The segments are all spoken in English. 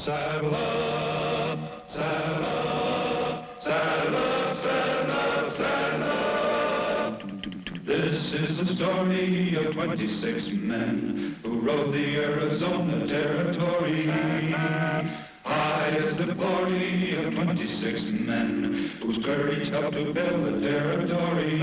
Saddle up, saddle up, saddle up, saddle up, saddle up. This is the story of 26 men who rode the Arizona Territory. High is the glory of 26 men whose courage helped to build the territory.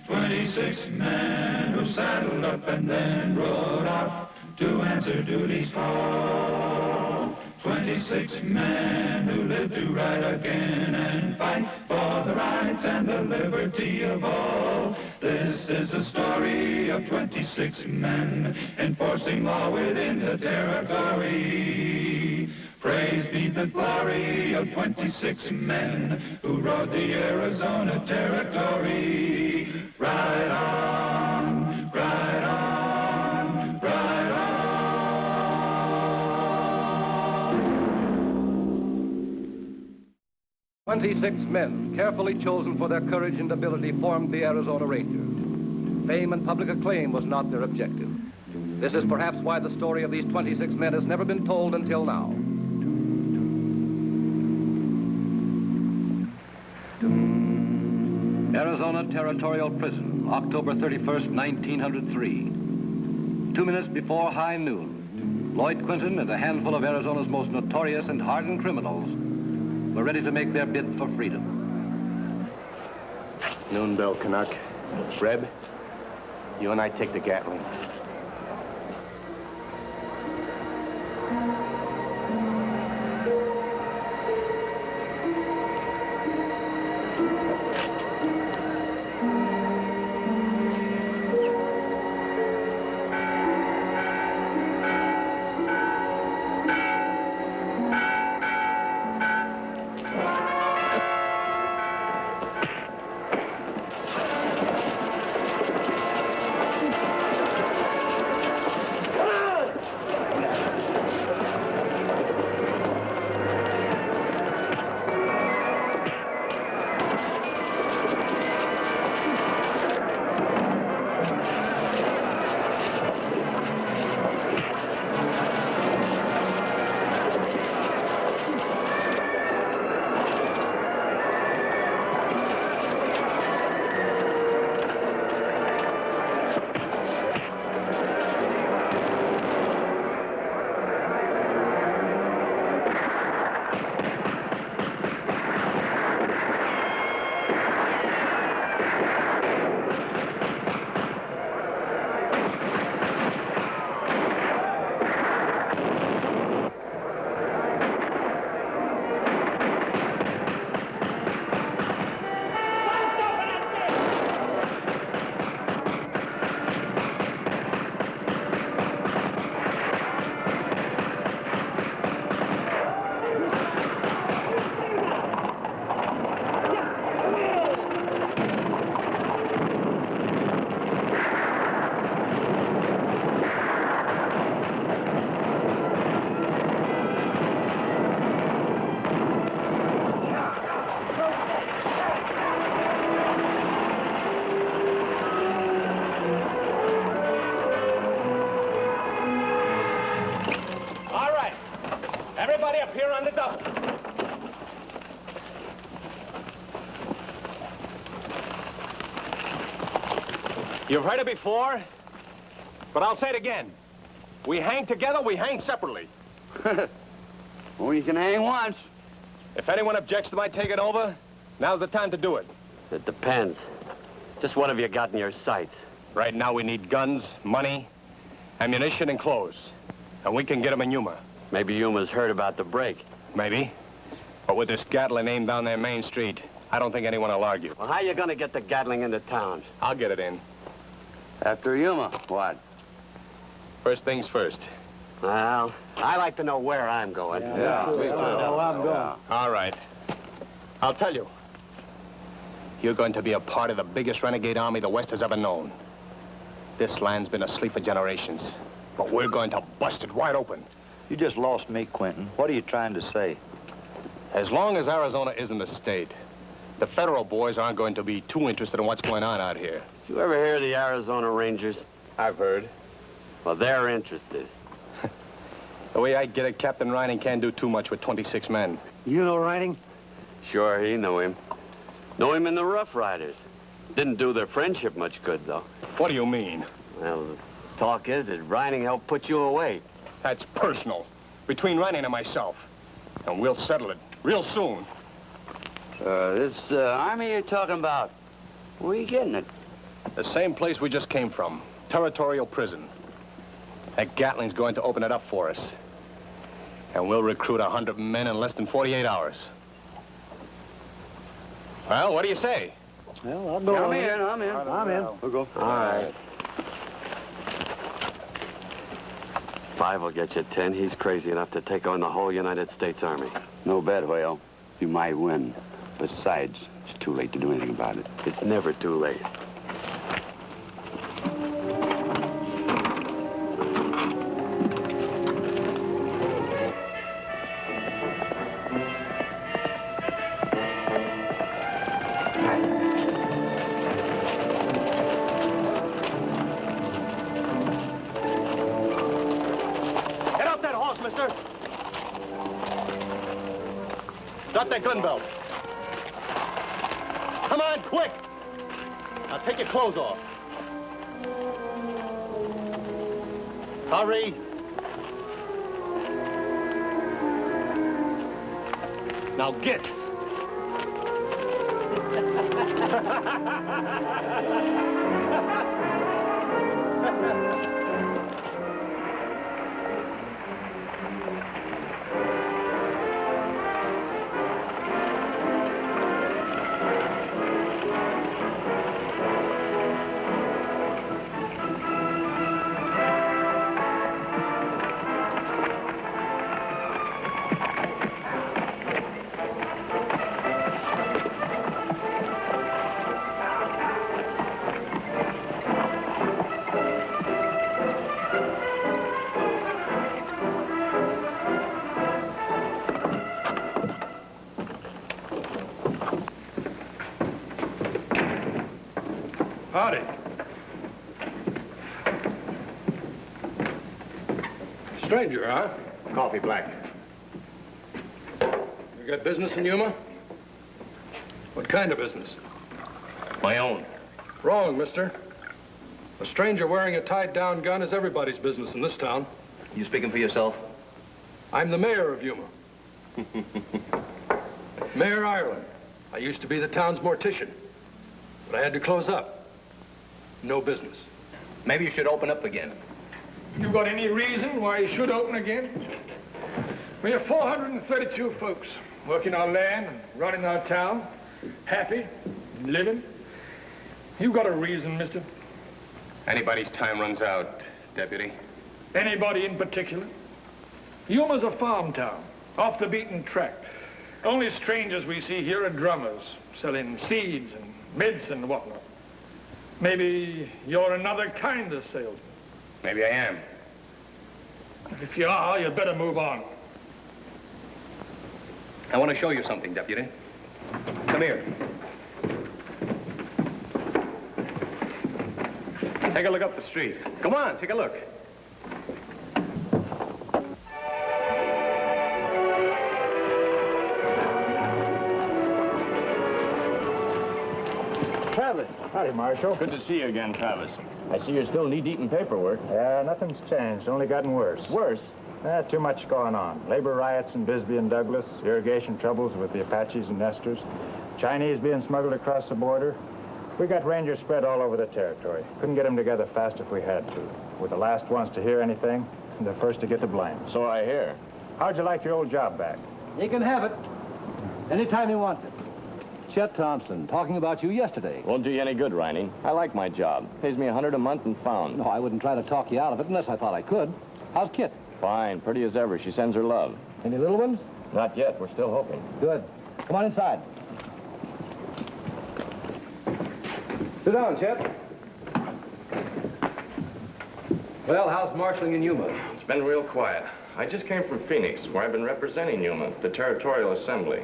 26 men who saddled up and then rode out to answer duty's call. 26 men who lived to ride again and fight for the rights and the liberty of all. This is the story of 26 men enforcing law within the territory. Praise be the glory of 26 men who rode the Arizona Territory. Ride on, ride on, ride on. 26 men, carefully chosen for their courage and ability, formed the Arizona Rangers. Fame and public acclaim was not their objective. This is perhaps why the story of these 26 men has never been told until now. Arizona Territorial Prison, October 31st, 1903. 2 minutes before high noon, Lloyd Quinton and a handful of Arizona's most notorious and hardened criminals were ready to make their bid for freedom. Noon bell, Canuck. Reb, you and I take the Gatling. You've heard it before, but I'll say it again. We hang together, we hang separately. Well, you can hang once. If anyone objects to my taking over, now's the time to do it. It depends. Just what have you got in your sights? Right now we need guns, money, ammunition, and clothes. And we can get them in Yuma. Maybe Yuma's heard about the break. Maybe. But with this Gatling aimed down their main street, I don't think anyone will argue. Well, how you gonna get the Gatling into town? I'll get it in. After Yuma, what? First things first. Well, I like to know where I'm going. Yeah. I'm going. All right. I'll tell you. You're going to be a part of the biggest renegade army the West has ever known. This land's been asleep for generations, but we're going to bust it wide open. You just lost me, Quentin. What are you trying to say? As long as Arizona isn't a state, the federal boys aren't going to be too interested in what's going on out here. You ever hear of the Arizona Rangers? I've heard. Well, they're interested. The way I get it, Captain Rynning can't do too much with 26 men. You know Rynning? Sure, he know him. Know him in the Rough Riders. Didn't do their friendship much good, though. What do you mean? Well, the talk is that Rynning helped put you away. That's personal. Between Rynning and myself. And we'll settle it real soon. This army you're talking about, where are you getting it? The same place we just came from. Territorial prison. That Gatling's going to open it up for us. And we'll recruit 100 men in less than 48 hours. Well, what do you say? Well, I'll go. I'm in. I'm in. We'll go. All right. 5 will get you 10. He's crazy enough to take on the whole United States Army. No bet, Whale. You might win. Besides, it's too late to do anything about it. It's never too late. Drop that gun belt. Come on, quick! Now take your clothes off. Hurry! Now get! Howdy. Stranger, huh? Coffee black. You got business in Yuma? What kind of business? My own. Wrong, mister. A stranger wearing a tied-down gun is everybody's business in this town. You speaking for yourself? I'm the mayor of Yuma. Mayor Ireland. I used to be the town's mortician, but I had to close up. No business. Maybe you should open up again. You got any reason why you should open again? We have 432 folks working our land and running our town, happy, living. You got a reason, mister? Anybody's time runs out, Deputy. Anybody in particular? Yuma's a farm town, off the beaten track. Only strangers we see here are drummers, selling seeds and mids and whatnot. Maybe you're another kind of salesman. Maybe I am. If you are, you'd better move on. I want to show you something, Deputy. Come here. Take a look up the street. Come on, take a look. Travis. Howdy, Marshal. Good to see you again, Travis. I see you're still knee-deep in paperwork. Yeah, nothing's changed. Only gotten worse. Worse? Too much going on. Labor riots in Bisbee and Douglas, irrigation troubles with the Apaches and Nesters, Chinese being smuggled across the border. We got rangers spread all over the territory. Couldn't get them together fast if we had to. We're the last ones to hear anything, and the first to get the blame. So I hear. How'd you like your old job back? He can have it anytime he wants it. Chet Thompson, talking about you yesterday. Won't do you any good, Rynning. I like my job. Pays me $100 a month and found. No, I wouldn't try to talk you out of it unless I thought I could. How's Kit? Fine, pretty as ever. She sends her love. Any little ones? Not yet. We're still hoping. Good. Come on inside. Sit down, Chet. Well, how's marshaling in Yuma? It's been real quiet. I just came from Phoenix, where I've been representing Yuma, the Territorial Assembly.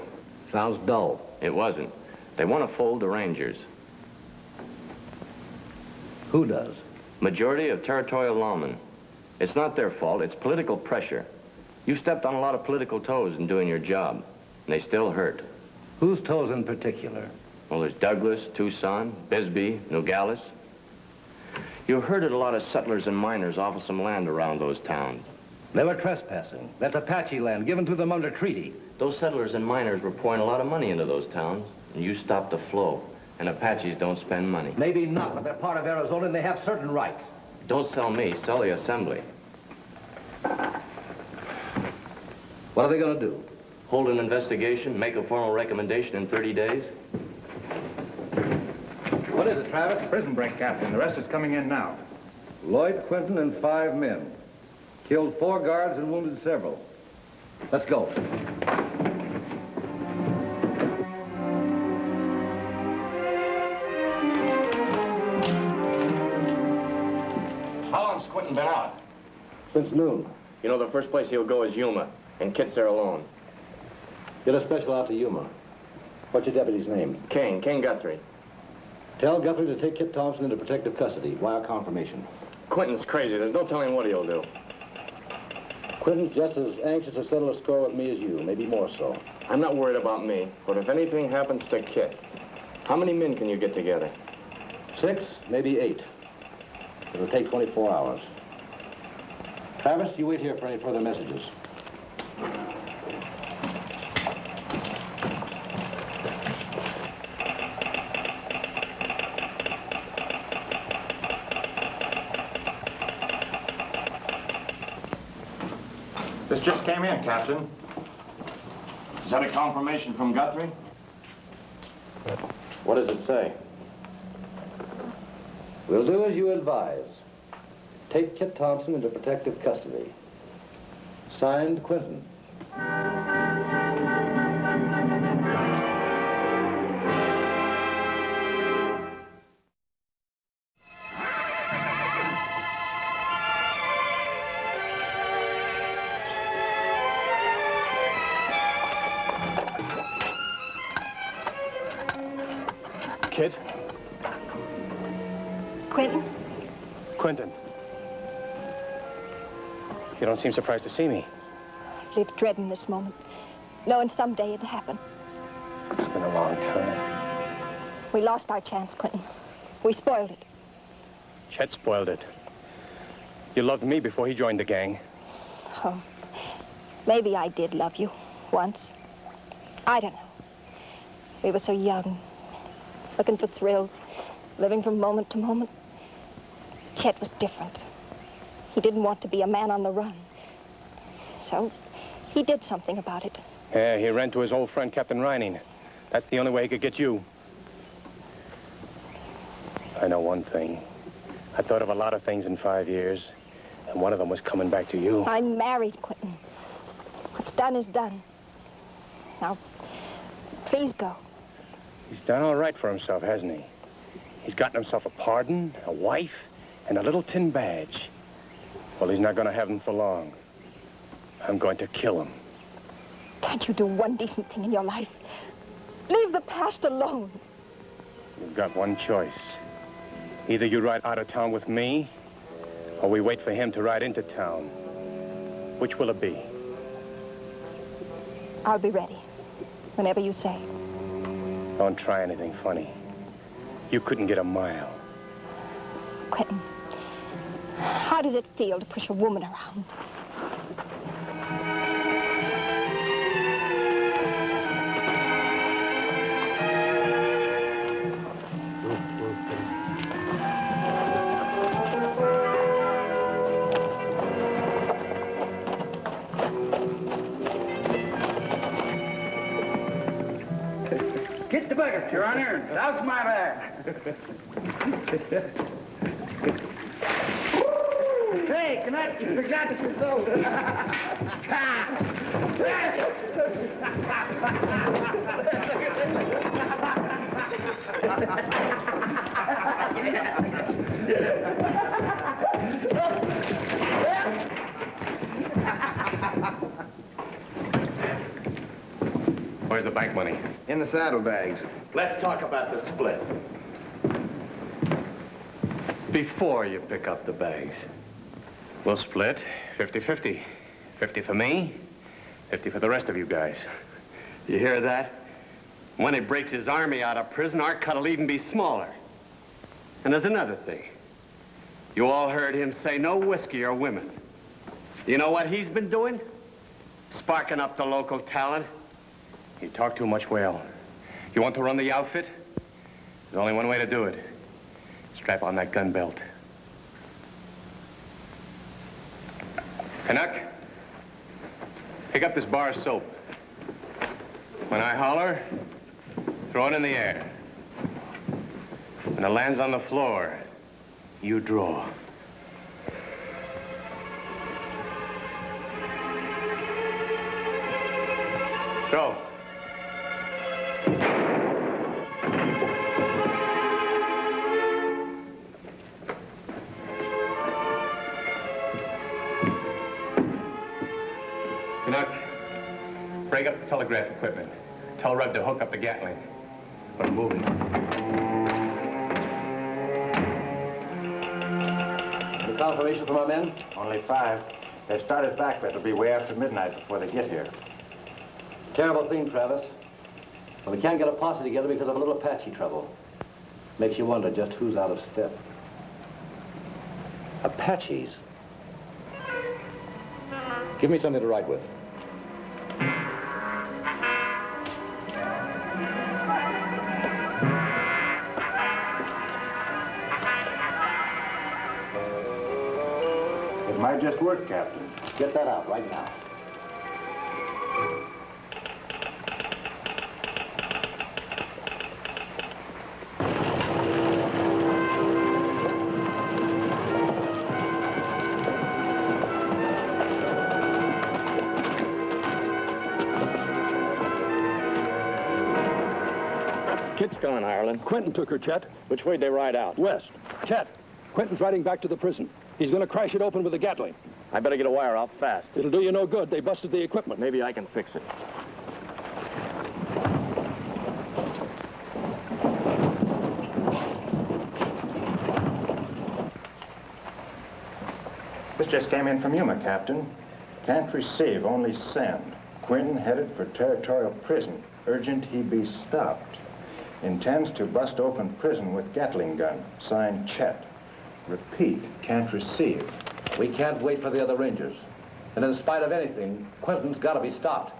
Sounds dull. It wasn't. They want to fold the Rangers. Who does? Majority of territorial lawmen. It's not their fault. It's political pressure. You stepped on a lot of political toes in doing your job, and they still hurt. Whose toes in particular? Well, there's Douglas, Tucson, Bisbee, Nogales. You herded a lot of settlers and miners off of some land around those towns. They were trespassing. That's Apache land given to them under treaty. Those settlers and miners were pouring a lot of money into those towns, and you stopped the flow. And Apaches don't spend money. Maybe not, but they're part of Arizona and they have certain rights. Don't sell me, sell the assembly. What are they going to do? Hold an investigation, make a formal recommendation in 30 days. What is it, Travis? Prison break, Captain. The rest is coming in now. Lloyd Quinton and 5 men. Killed 4 guards and wounded several. Let's go. How long's Quinton been out? Since noon. You know, the first place he'll go is Yuma, and Kit's there alone. Get a special out to Yuma. What's your deputy's name? Kane Guthrie. Tell Guthrie to take Kit Thompson into protective custody. Wire confirmation. Quinton's crazy. There's no telling what he'll do. Quinton's just as anxious to settle a score with me as you, maybe more so. I'm not worried about me, but if anything happens to Kit, how many men can you get together? 6, maybe 8. It'll take 24 hours. Travis, you wait here for any further messages. This just came in, Captain. Is that a confirmation from Guthrie? What does it say? We'll do as you advise. Take Kit Thompson into protective custody. Signed, Quinton. Kit? Quinton? Quinton. You don't seem surprised to see me. I've lived dreading this moment, knowing someday it'd happen. It's been a long time. We lost our chance, Quinton. We spoiled it. Chet spoiled it. You loved me before he joined the gang. Oh, maybe I did love you once. I don't know. We were so young, looking for thrills, living from moment to moment. Chet was different. He didn't want to be a man on the run. So he did something about it. Yeah, he ran to his old friend, Captain Rynning. That's the only way he could get you. I know one thing. I thought of a lot of things in 5 years, and one of them was coming back to you. I'm married, Quinton. What's done is done. Now, please go. He's done all right for himself, hasn't he? He's gotten himself a pardon, a wife, and a little tin badge. Well, he's not going to have them for long. I'm going to kill him. Can't you do one decent thing in your life? Leave the past alone. You've got one choice. Either you ride out of town with me, or we wait for him to ride into town. Which will it be? I'll be ready, whenever you say. Don't try anything funny. You couldn't get a mile. Quinton, how does it feel to push a woman around? Get the bucket, Your Honor. Douse my bag. Hey, can I forgot to consult? Where's the bank money? In the saddlebags. Let's talk about the split. Before you pick up the bags. We'll split 50-50. 50 for me, 50 for the rest of you guys. You hear that? When he breaks his army out of prison, our cut will even be smaller. And there's another thing. You all heard him say no whiskey or women. You know what he's been doing? Sparking up the local talent. You talk too much, Whale. You want to run the outfit? There's only one way to do it. Strap on that gun belt. Canuck, pick up this bar of soap. When I holler, throw it in the air. When it lands on the floor, you draw. Throw. Canuck, break up the telegraph equipment. Tell Repp to hook up the Gatling. We're moving. The confirmation from our men? Only 5. They've started back, but it'll be way after midnight before they get here. Terrible thing, Travis. But we can't get a posse together because of a little Apache trouble. Makes you wonder just who's out of step. Apaches? Give me something to write with. It might just work, Captain. Get that out right now. Kit's gone, Ireland. Quentin took her, Chet. Which way'd they ride out? West. Chet, Quentin's riding back to the prison. He's going to crash it open with a Gatling. I better get a wire out fast. It'll do you no good. They busted the equipment. Maybe I can fix it. This just came in from Yuma, Captain. Can't receive, only send. Quentin headed for territorial prison. Urgent he be stopped. Intends to bust open prison with Gatling gun. Signed, Chet. Repeat, can't receive. We can't wait for the other Rangers. And in spite of anything, Quentin's got to be stopped.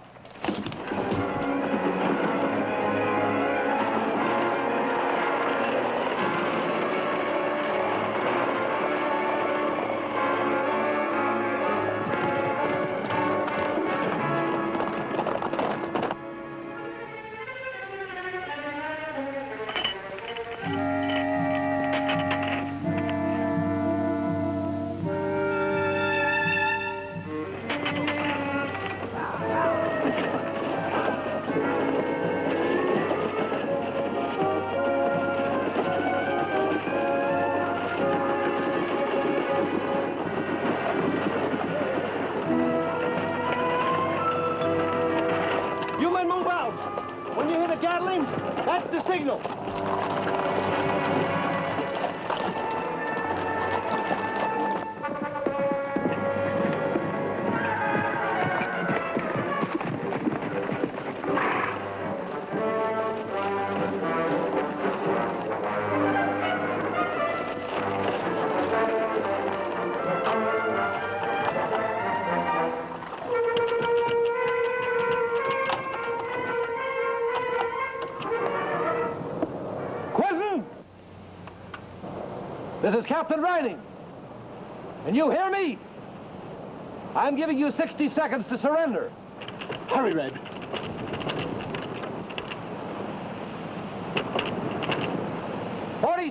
This is Captain Rynning. And you hear me? I'm giving you 60 seconds to surrender. Hurry, Red.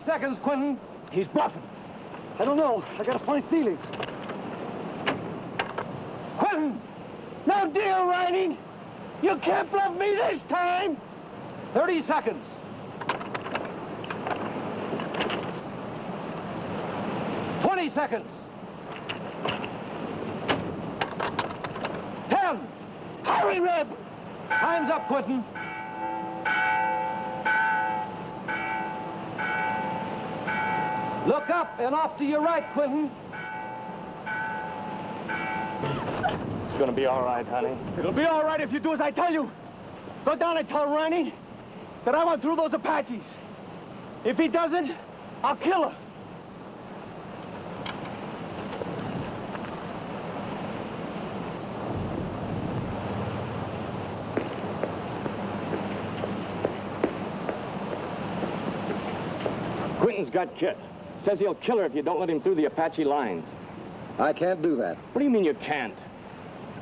Seconds, Quentin. He's bluffing. I don't know. I got a funny feeling. Quentin! No deal, Rynning. You can't bluff me this time. 30 seconds. 20 seconds. 10. Hurry, Repp. Time's up, Quentin. Look up and off to your right, Quentin. It's gonna be all right, honey. It'll be all right if you do as I tell you. Go down and tell Rynning that I went through those Apaches. If he doesn't, I'll kill her. Quentin's got Kit. Says he'll kill her if you don't let him through the Apache lines. I can't do that. What do you mean you can't?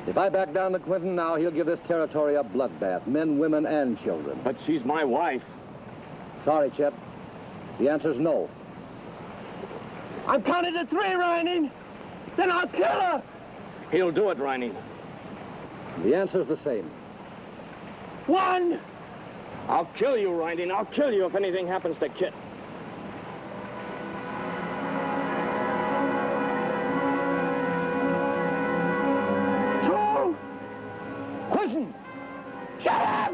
If I back down to Quentin now, he'll give this territory a bloodbath. Men, women, and children. But she's my wife. Sorry, Chet. The answer's no. I'm counting to 3, Rynning. Then I'll kill her. He'll do it, Rynning. The answer's the same. 1. I'll kill you, Rynning. I'll kill you if anything happens to Kit. 2. Quentin! Shut up!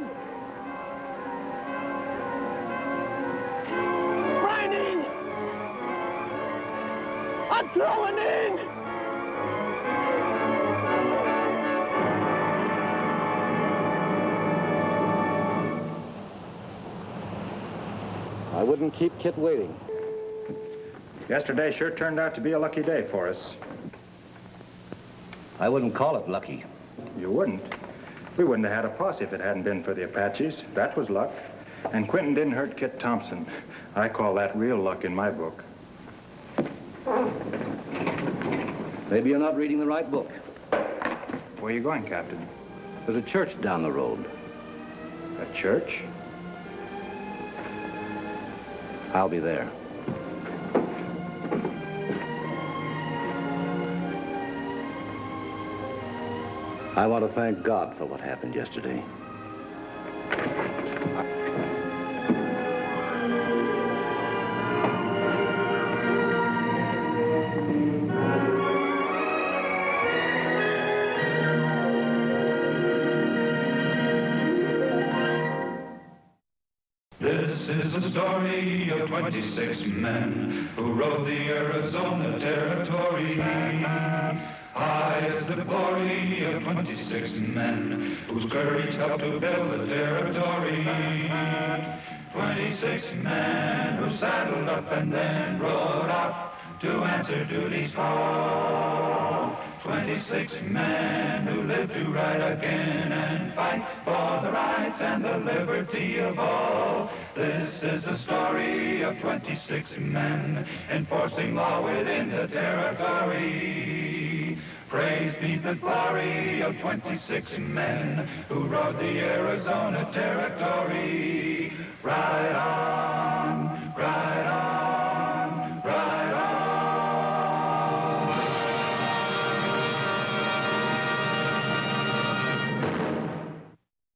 Rynning! I'm throwing in! I wouldn't keep Kit waiting. Yesterday sure turned out to be a lucky day for us. I wouldn't call it lucky. You wouldn't? We wouldn't have had a posse if it hadn't been for the Apaches. That was luck. And Quentin didn't hurt Kit Thompson. I call that real luck in my book. Maybe you're not reading the right book. Where are you going, Captain? There's a church down the road. A church? I'll be there. I want to thank God for what happened yesterday. This is the story of 26 men who rode the Arizona Territory. High is the glory of 26 men whose courage helped to build the territory. 26 men who saddled up and then rode out to answer duty's call. 26 men who lived to ride again and fight for the rights and the liberty of all. This is the story of 26 men enforcing law within the territory. Praise be the glory of 26 men who rode the Arizona Territory.